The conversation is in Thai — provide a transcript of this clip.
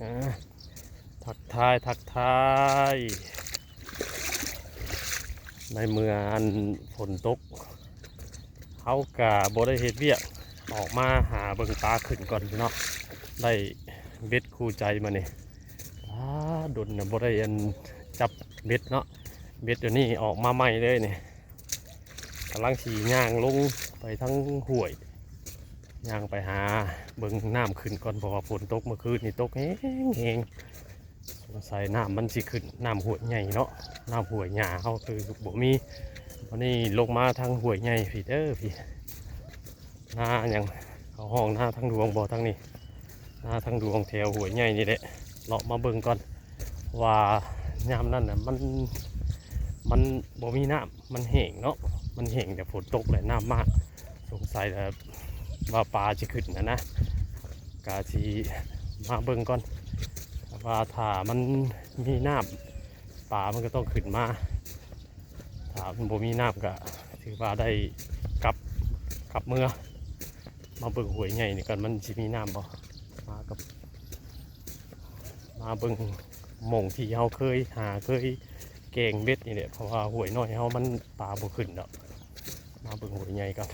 อ่าทักทายในเมื่ออันฝนตกเขากะบ่ได้เฮ็ดเวียกออกมาหาเบิ่งปลาขึ้นก่อนพี่น้องได้เบ็ดคู่ใจมาเนี่ยดนนะบ่ได้อันจับเบ็ดเนาะเบ็ดเดี๋ยวนี้ออกมาใหม่เลยเนี่ยกำลังขี่ย่างลงไปทั้งห้วยย่างไปหาเบิ่งน้ำขึ้นก่อนเพราะว่าฝนตกเมื่อคืนนี่ตกแห้งสงสัยน้ำมันสิขึ้นน้ำห้วยใหญ่เนาะน้ำห้วยหญ้าเขาคือบ่มีวันนี้ลงมาทางห้วยใหญ่พี่เด้อพี่หน้าอย่างเขาห้องหน้าทางดวงบ่ทางนี้หน้าทางดวงแถวห้วยใหญ่นี่แหละเลาะมาเบิ่งก่อนว่ายามนั้นน่ะมันบ่มีน้ำมันแห้งเนาะมันแห้งแต่ฝนตกแหละน้ำมากสงสัยแล้วว่าปลาจะขึ้นนะกาชีมาเบิ่งก่อนว่าถ้ามันมีน้ำปลามันก็ต้องขึ้นมาถ้ามันบ่มีน้ำก็ถือว่าได้กลับเมื่อมาเบิ่งห้วยใหญ่นี่ก่อนมันจะมีน้ำบ่มาเบิ่งหม่องที่เขาเคยแกงเบ็ดนี่แหละเพราะว่าห้วยน้อยเขามันปลาบ่ขึ้นดอกมาเบิ่งห้วยใหญ่ก่อน